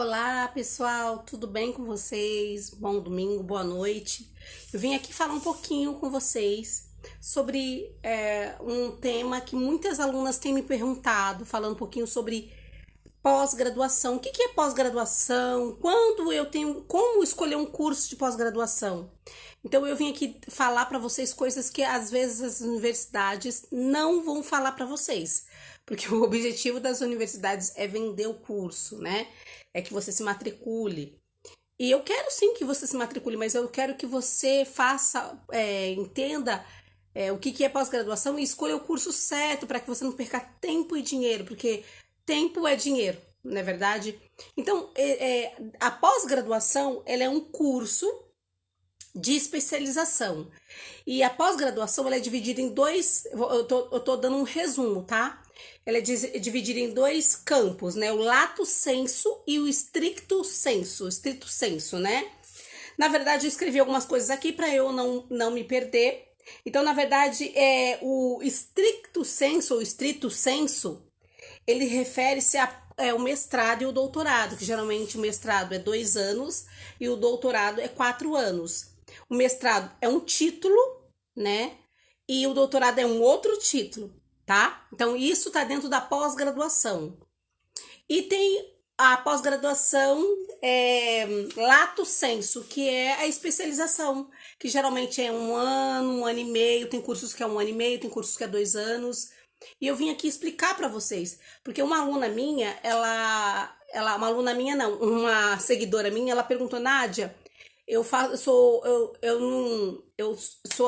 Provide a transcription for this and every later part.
Olá, pessoal, tudo bem com vocês? Bom domingo, boa noite. Eu vim aqui falar um pouquinho com vocês sobre um tema que muitas alunas têm me perguntado, falando um pouquinho sobre pós-graduação. O que é pós-graduação? Quando eu tenho, como escolher um curso de pós-graduação? Então eu vim aqui falar para vocês coisas que às vezes as universidades não vão falar para vocês, porque o objetivo das universidades é vender o curso, né? É que você se matricule. E eu quero sim que você se matricule, mas eu quero que você faça, entenda o que é pós-graduação e escolha o curso certo para que você não perca tempo e dinheiro, porque tempo é dinheiro, não é verdade? Então, a pós-graduação, ela é um curso de especialização. E a pós-graduação, ela é dividida em dois, eu tô dando um resumo, tá? Ela é dividida em dois campos, né? O lato sensu e o stricto sensu, né? Na verdade, eu escrevi algumas coisas aqui para eu não me perder. Então, na verdade, o stricto sensu ou stricto sensu, ele refere-se ao mestrado e o doutorado, que geralmente o mestrado é 2 anos e o doutorado é 4 anos. O mestrado é um título, né? E o doutorado é um outro título, tá? Então, isso tá dentro da pós-graduação. E tem a pós-graduação lato sensu, que é a especialização, que geralmente é 1 ano, 1 ano e meio, tem cursos que é 1 ano e meio, tem cursos que é 2 anos. E eu vim aqui explicar para vocês, porque uma aluna minha, uma aluna minha não, uma seguidora minha, ela perguntou: Nádia, eu sou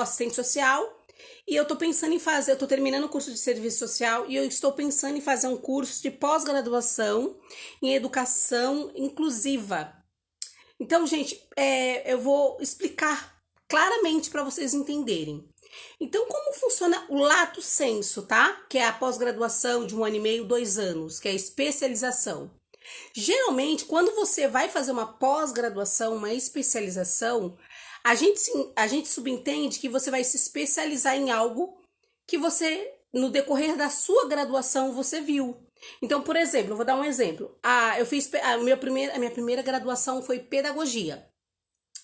assistente social e eu tô pensando em fazer, eu tô terminando o curso de serviço social e eu estou pensando em fazer um curso de pós-graduação em educação inclusiva. Então, gente, eu vou explicar claramente para vocês entenderem. Então, como funciona o lato sensu, tá? Que é a pós-graduação de 1 ano e meio, 2 anos, que é a especialização. Geralmente, quando você vai fazer uma pós-graduação, uma especialização, a gente subentende que você vai se especializar em algo que você, no decorrer da sua graduação, você viu. Então, por exemplo, eu vou dar um exemplo. Eu fiz a minha primeira graduação foi pedagogia,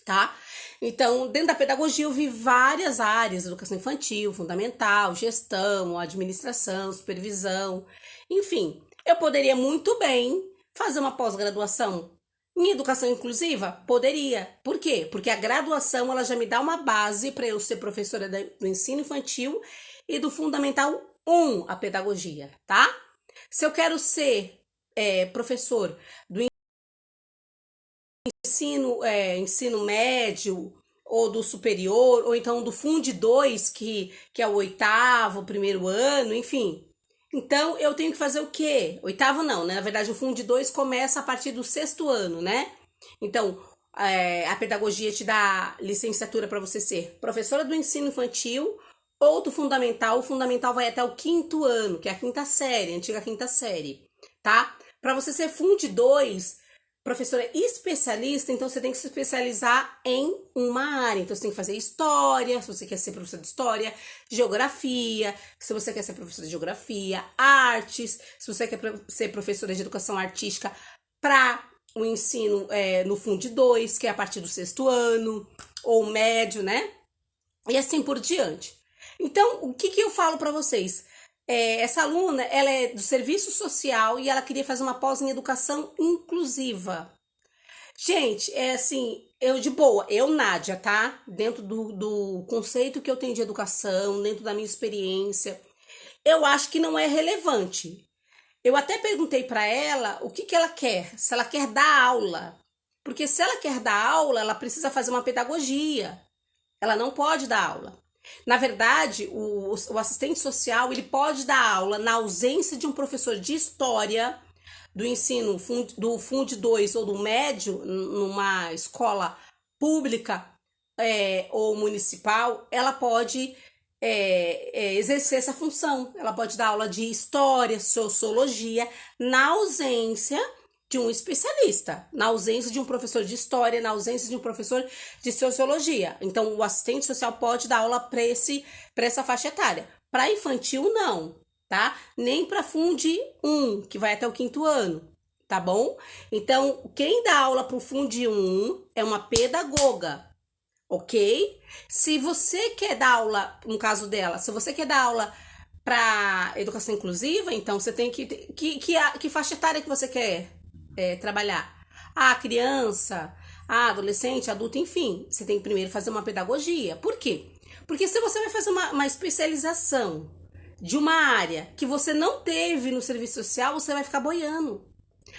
tá? Então, dentro da pedagogia eu vi várias áreas: educação infantil, fundamental, gestão, administração, supervisão, enfim. Eu poderia muito bem fazer uma pós-graduação em educação inclusiva? Poderia. Por quê? Porque a graduação ela já me dá uma base para eu ser professora do ensino infantil e do fundamental 1, a pedagogia, tá? Se eu quero ser professor do ensino médio ou do superior, ou então do Fund 2, que é o 8º, primeiro ano, enfim. Então, eu tenho que fazer o quê? 8º não, né? Na verdade, o Fund 2 começa a partir do 6º ano, né? Então, a pedagogia te dá licenciatura para você ser professora do ensino infantil ou do fundamental. O fundamental vai até o 5º ano, que é a 5ª série, a antiga 5ª série, tá? Para você ser Fund 2, professora especialista, então você tem que se especializar em uma área. Então você tem que fazer história, se você quer ser professora de história, geografia, se você quer ser professora de geografia, artes, se você quer ser professora de educação artística para o ensino no Fund 2, que é a partir do 6º ano, ou médio, né? E assim por diante. Então, o que eu falo para vocês? Essa aluna, ela é do serviço social e ela queria fazer uma pós em educação inclusiva. Gente, eu, Nádia, tá? Dentro do conceito que eu tenho de educação, dentro da minha experiência, eu acho que não é relevante. Eu até perguntei para ela o que ela quer, se ela quer dar aula. Porque se ela quer dar aula, ela precisa fazer uma pedagogia. Ela não pode dar aula. Na verdade, o assistente social ele pode dar aula na ausência de um professor de história do ensino do Fund 2 ou do médio, numa escola pública ou municipal. Ela pode exercer essa função. Ela pode dar aula de história, sociologia, na ausência de um especialista, na ausência de um professor de história, na ausência de um professor de sociologia. Então, o assistente social pode dar aula para essa faixa etária. Para infantil, não, tá? Nem para Fund 1, que vai até o 5º ano. tá bom? Então, quem dá aula para o Fundi 1 é uma pedagoga, ok? Se você quer dar aula, no caso dela, se você quer dar aula para educação inclusiva, então você tem que faixa etária que você quer trabalhar? Ah, criança, adolescente, adulto, enfim. Você tem que primeiro fazer uma pedagogia. Por quê? Porque se você vai fazer uma especialização de uma área que você não teve no serviço social, você vai ficar boiando.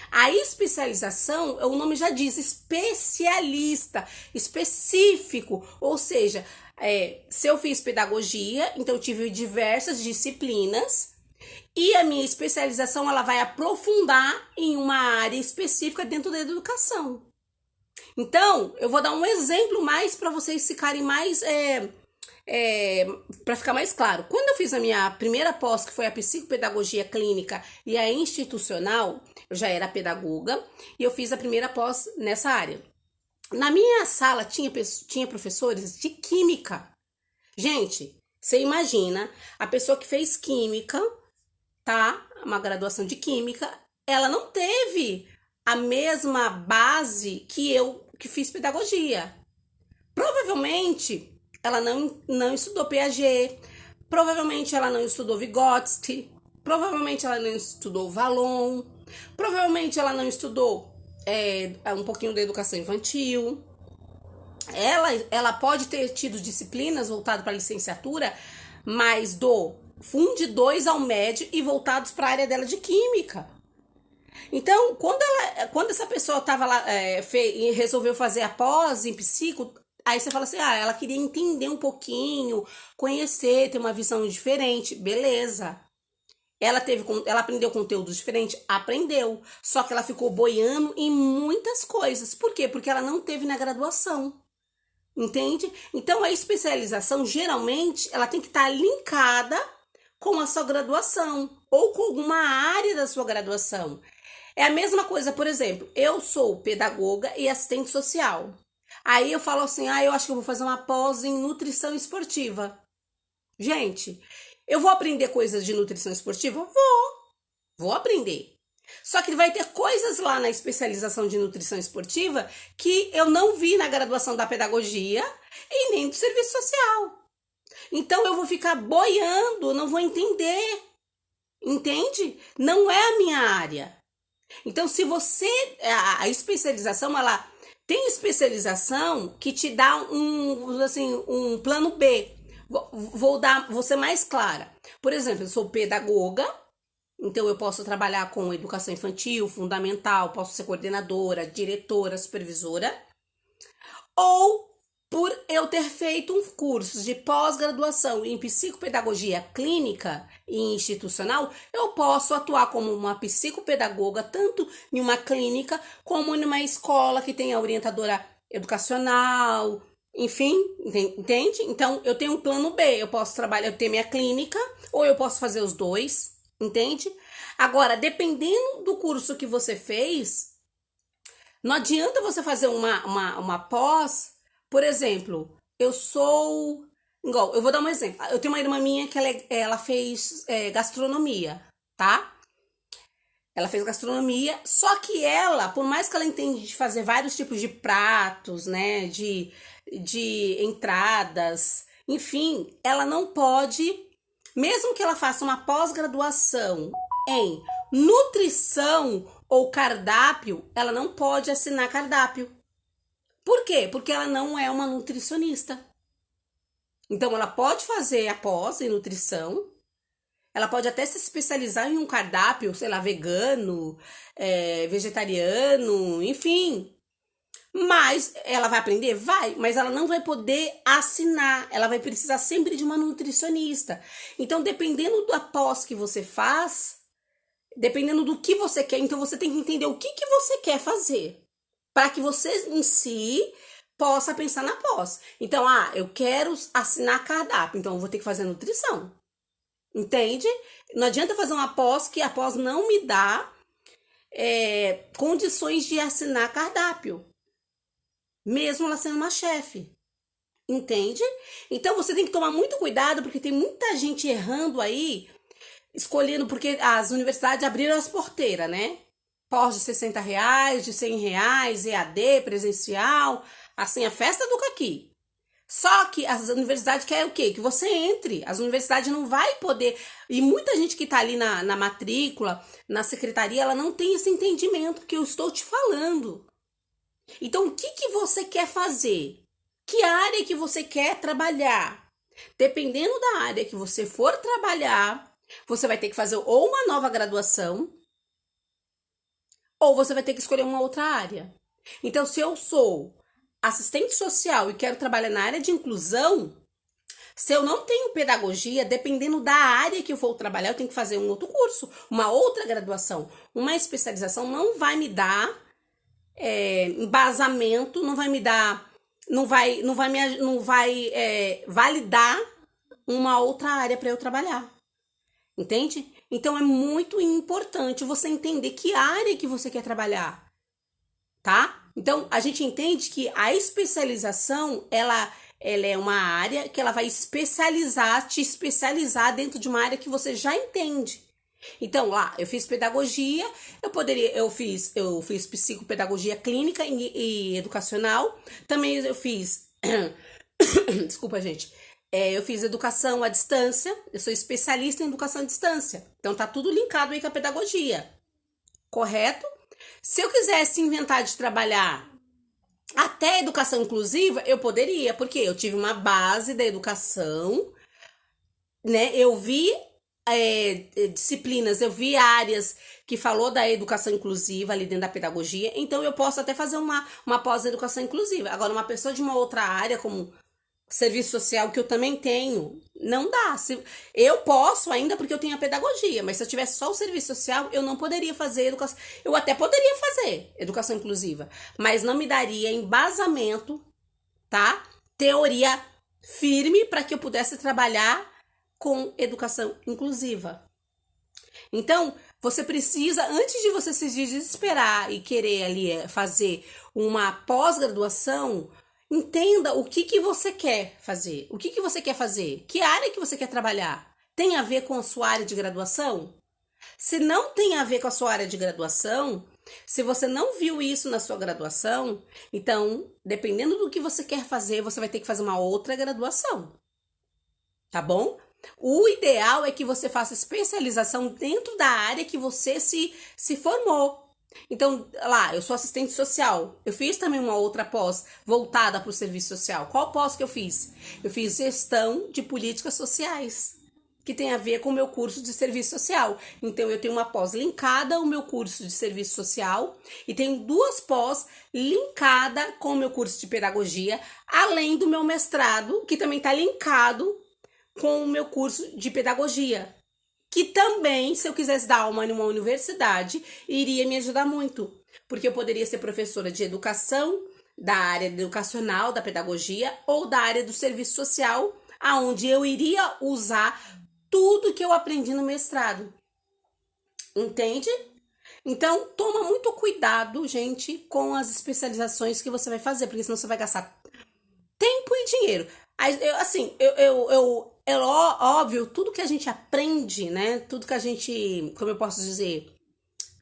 A especialização, o nome já diz, especialista, específico. Ou seja, se eu fiz pedagogia, então eu tive diversas disciplinas e a minha especialização ela vai aprofundar em uma área específica dentro da educação. Então, eu vou dar um exemplo mais para vocês ficarem mais para ficar mais claro. Quando eu fiz a minha primeira pós, que foi a psicopedagogia clínica e a institucional, eu já era pedagoga e eu fiz a primeira pós nessa área. Na minha sala tinha professores de química. Gente, você imagina a pessoa que fez química, tá? Uma graduação de química, ela não teve a mesma base que eu que fiz pedagogia. Provavelmente ela não estudou Piaget, provavelmente ela não estudou Vygotsky, provavelmente ela não estudou Vallon, provavelmente ela não estudou um pouquinho da educação infantil. Ela pode ter tido disciplinas voltadas para a licenciatura, mas do Fundi 2 ao médio e voltados para a área dela de química. Então, quando essa pessoa estava lá, resolveu fazer a pós em psico, aí você fala assim, ela queria entender um pouquinho, conhecer, ter uma visão diferente, beleza. Ela aprendeu conteúdo diferente? Aprendeu. Só que ela ficou boiando em muitas coisas. Por quê? Porque ela não teve na graduação. Entende? Então, a especialização, geralmente, ela tem que estar linkada com a sua graduação ou com alguma área da sua graduação. É a mesma coisa, por exemplo, eu sou pedagoga e assistente social. Aí eu falo assim, eu acho que eu vou fazer uma pós em nutrição esportiva. Gente, eu vou aprender coisas de nutrição esportiva? Vou aprender. Só que vai ter coisas lá na especialização de nutrição esportiva que eu não vi na graduação da pedagogia e nem do serviço social. Então eu vou ficar boiando, não vou entender. Entende? Não é a minha área. Então, se você... A especialização, ela tem especialização que te dá um plano B. Vou ser mais clara. Por exemplo, eu sou pedagoga, então eu posso trabalhar com educação infantil, fundamental, posso ser coordenadora, diretora, supervisora. Ou por eu ter feito um curso de pós-graduação em psicopedagogia clínica e institucional, eu posso atuar como uma psicopedagoga, tanto em uma clínica, como em uma escola que tenha orientadora educacional, enfim, entende? Então, eu tenho um plano B, eu posso trabalhar, eu tenho minha clínica, ou eu posso fazer os dois, entende? Agora, dependendo do curso que você fez, não adianta você fazer uma pós. Por exemplo, eu vou dar um exemplo. Eu tenho uma irmã minha que ela fez gastronomia, tá? Ela fez gastronomia, só que ela, por mais que ela entenda de fazer vários tipos de pratos, né? De entradas, enfim, ela não pode, mesmo que ela faça uma pós-graduação em nutrição ou cardápio, ela não pode assinar cardápio. Por quê? Porque ela não é uma nutricionista. Então, ela pode fazer a pós em nutrição, ela pode até se especializar em um cardápio, sei lá, vegano, vegetariano, enfim. Mas ela vai aprender? Vai, mas ela não vai poder assinar, ela vai precisar sempre de uma nutricionista. Então, dependendo da pós que você faz, dependendo do que você quer, então você tem que entender o que você quer fazer, para que você em si possa pensar na pós. Então, eu quero assinar cardápio, então eu vou ter que fazer nutrição. Entende? Não adianta fazer uma pós que a pós não me dá condições de assinar cardápio, mesmo ela sendo uma chefe. Entende? Então, você tem que tomar muito cuidado, porque tem muita gente errando aí, escolhendo, porque as universidades abriram as porteiras, né? Pós de R$ 60, de R$ 100, EAD, presencial, assim, a festa do caqui. Só que as universidades querem o quê? Que você entre. As universidades não vai poder... E muita gente que tá ali na matrícula, na secretaria, ela não tem esse entendimento que eu estou te falando. Então, o que você quer fazer? Que área que você quer trabalhar? Dependendo da área que você for trabalhar, você vai ter que fazer ou uma nova graduação, ou você vai ter que escolher uma outra área. Então, se eu sou assistente social e quero trabalhar na área de inclusão, se eu não tenho pedagogia, dependendo da área que eu for trabalhar, eu tenho que fazer um outro curso, uma outra graduação. Uma especialização não vai me dar embasamento, não vai me dar, não vai validar uma outra área para eu trabalhar. Entende? Então é muito importante você entender que área que você quer trabalhar, tá? Então a gente entende que a especialização, ela é uma área que ela vai te especializar dentro de uma área que você já entende. Então, lá, eu fiz pedagogia, eu fiz psicopedagogia clínica e educacional, também eu fiz, desculpa, gente, eu fiz educação à distância, eu sou especialista em educação à distância, então tá tudo linkado aí com a pedagogia, correto? Se eu quisesse inventar de trabalhar até educação inclusiva, eu poderia, porque eu tive uma base da educação, né, eu vi disciplinas, eu vi áreas que falou da educação inclusiva ali dentro da pedagogia, então eu posso até fazer uma pós-educação inclusiva. Agora, uma pessoa de uma outra área, como serviço social, que eu também tenho, não dá. Eu posso ainda porque eu tenho a pedagogia, mas se eu tivesse só o serviço social, eu não poderia fazer educação. Eu até poderia fazer educação inclusiva, mas não me daria embasamento, tá? Teoria firme para que eu pudesse trabalhar com educação inclusiva. Então, você precisa, antes de você se desesperar e querer ali fazer uma pós-graduação, entenda o que você quer fazer. O que você quer fazer? Que área que você quer trabalhar? Tem a ver com a sua área de graduação? Se não tem a ver com a sua área de graduação, se você não viu isso na sua graduação, então, dependendo do que você quer fazer, você vai ter que fazer uma outra graduação. Tá bom? O ideal é que você faça especialização dentro da área que você se formou. Então, lá, eu sou assistente social. Eu fiz também uma outra pós voltada para o serviço social. Qual pós que eu fiz? Eu fiz gestão de políticas sociais, que tem a ver com o meu curso de serviço social. Então, eu tenho uma pós linkada ao meu curso de serviço social e tenho duas pós linkada com o meu curso de pedagogia, além do meu mestrado, que também está linkado com o meu curso de pedagogia, que também, se eu quisesse dar aula em uma universidade, iria me ajudar muito, porque eu poderia ser professora de educação, da área educacional, da pedagogia, ou da área do serviço social, aonde eu iria usar tudo que eu aprendi no mestrado. Entende? Então, toma muito cuidado, gente, com as especializações que você vai fazer, porque senão você vai gastar tempo e dinheiro. É óbvio, tudo que a gente aprende, né? Tudo que a gente, como eu posso dizer,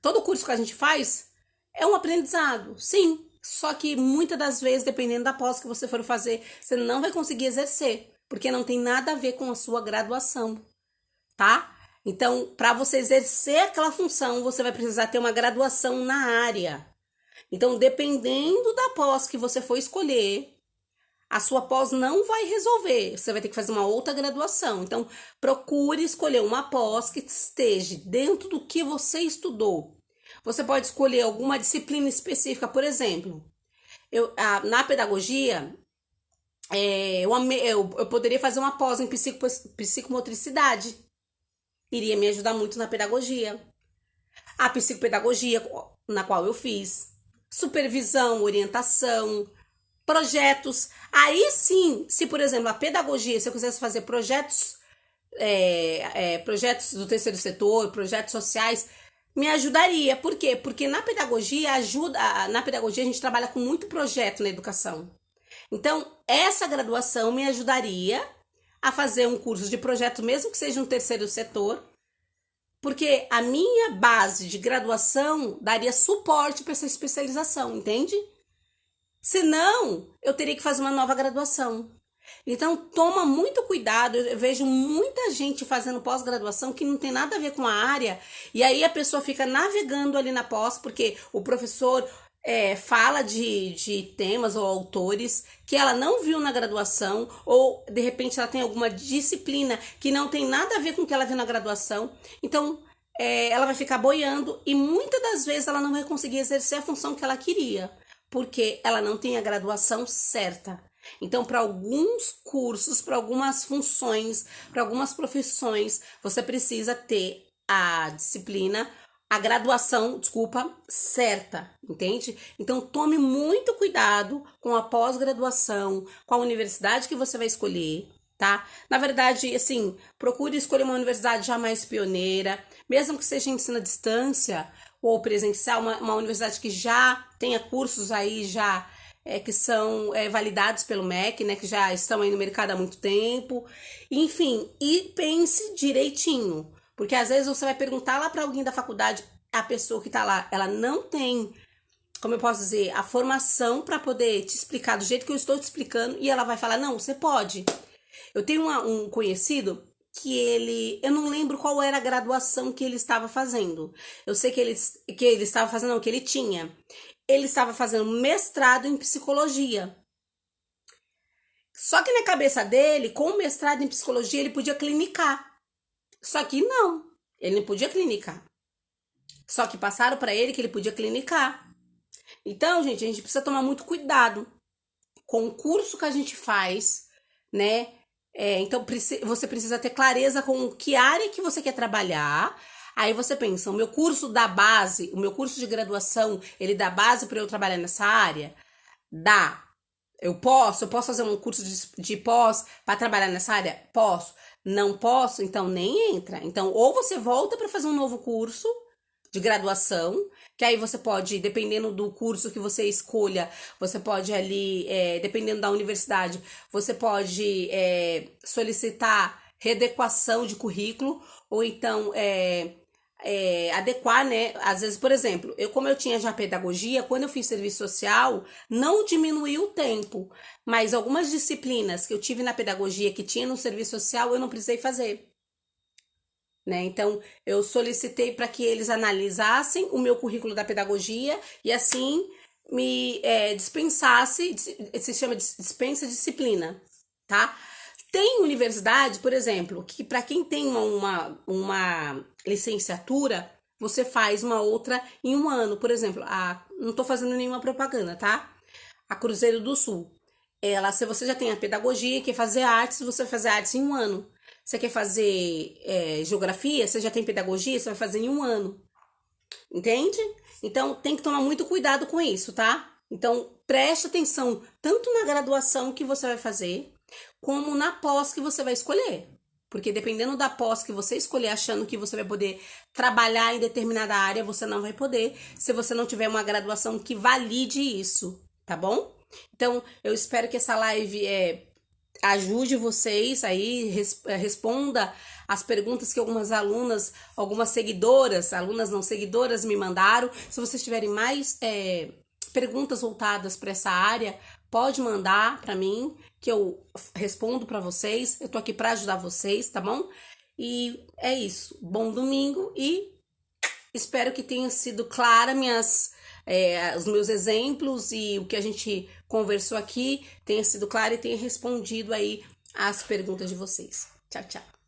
todo curso que a gente faz é um aprendizado, sim. Só que muitas das vezes, dependendo da pós que você for fazer, você não vai conseguir exercer, porque não tem nada a ver com a sua graduação, tá? Então, para você exercer aquela função, você vai precisar ter uma graduação na área. Então, dependendo da pós que você for escolher, a sua pós não vai resolver. Você vai ter que fazer uma outra graduação. Então, procure escolher uma pós que esteja dentro do que você estudou. Você pode escolher alguma disciplina específica. Por exemplo, na pedagogia, eu poderia fazer uma pós em psicomotricidade. Iria me ajudar muito na pedagogia. A psicopedagogia, na qual eu fiz. Supervisão, orientação, projetos. Aí sim, se por exemplo a pedagogia, se eu quisesse fazer projetos do terceiro setor, projetos sociais, me ajudaria. Por quê? Porque na pedagogia a gente trabalha com muito projeto na educação. Então, essa graduação me ajudaria a fazer um curso de projeto, mesmo que seja um terceiro setor, Porque a minha base de graduação daria suporte para essa especialização, entende? Senão, eu teria que fazer uma nova graduação. Então, toma muito cuidado. Eu vejo muita gente fazendo pós-graduação que não tem nada a ver com a área, e aí a pessoa fica navegando ali na pós, porque o professor fala de temas ou autores que ela não viu na graduação, ou de repente ela tem alguma disciplina que não tem nada a ver com o que ela viu na graduação. Então, ela vai ficar boiando e muitas das vezes ela não vai conseguir exercer a função que ela queria, porque ela não tem a graduação certa. Então, para alguns cursos, para algumas funções, para algumas profissões, você precisa ter a disciplina, a graduação, desculpa, certa, entende? Então, tome muito cuidado com a pós-graduação, com a universidade que você vai escolher, tá? Na verdade, assim, procure escolher uma universidade já mais pioneira, mesmo que seja ensino à distância ou presencial, uma universidade que já tenha cursos aí já que são validados pelo MEC, né, que já estão aí no mercado há muito tempo. Enfim, e pense direitinho, porque às vezes você vai perguntar lá para alguém da faculdade, a pessoa que tá lá, ela não tem, como eu posso dizer, a formação para poder te explicar do jeito que eu estou te explicando, e ela vai falar, não, você pode. Eu tenho um conhecido que eu não lembro qual era a graduação que ele estava fazendo. Eu sei que ele estava fazendo, não, que ele tinha. Ele estava fazendo mestrado em psicologia. Só que na cabeça dele, com o mestrado em psicologia, ele podia clinicar. Só que não, ele não podia clinicar. Só que passaram para ele que ele podia clinicar. Então, gente, a gente precisa tomar muito cuidado com o curso que a gente faz, né? Então, você precisa ter clareza com que área que você quer trabalhar. Aí você pensa, o meu curso da base, o meu curso de graduação, ele dá base para eu trabalhar nessa área? Dá. Eu posso fazer um curso de pós para trabalhar nessa área? Posso. Não posso? Então nem entra. Então, ou você volta para fazer um novo curso de graduação, que aí você pode, dependendo do curso que você escolha, você pode ali, dependendo da universidade, você pode solicitar readequação de currículo, ou então adequar, né? Às vezes, por exemplo, como eu tinha já pedagogia, quando eu fiz serviço social, não diminuiu o tempo, mas algumas disciplinas que eu tive na pedagogia que tinha no serviço social, eu não precisei fazer. Né? Então, eu solicitei para que eles analisassem o meu currículo da pedagogia e assim me dispensasse, se chama de dispensa disciplina, tá? Tem universidade, por exemplo, que para quem tem uma licenciatura, você faz uma outra em um ano. Por exemplo, não estou fazendo nenhuma propaganda, tá? A Cruzeiro do Sul. Se você já tem a pedagogia, quer fazer artes, você vai fazer artes em um ano. Você quer fazer geografia, você já tem pedagogia, você vai fazer em um ano. Entende? Então, tem que tomar muito cuidado com isso, tá? Então, preste atenção tanto na graduação que você vai fazer, como na pós que você vai escolher. Porque dependendo da pós que você escolher, achando que você vai poder trabalhar em determinada área, você não vai poder, se você não tiver uma graduação que valide isso, tá bom? Então, eu espero que essa live ajude vocês aí, responda as perguntas que algumas alunas, algumas seguidoras, alunas não seguidoras me mandaram. Se vocês tiverem mais perguntas voltadas para essa área, pode mandar para mim, que eu respondo para vocês. Eu tô aqui para ajudar vocês, tá bom? E é isso. Bom domingo e espero que tenha sido clara os meus exemplos e o que a gente conversou aqui tenha sido claro e tenha respondido aí as perguntas de vocês. Tchau, tchau.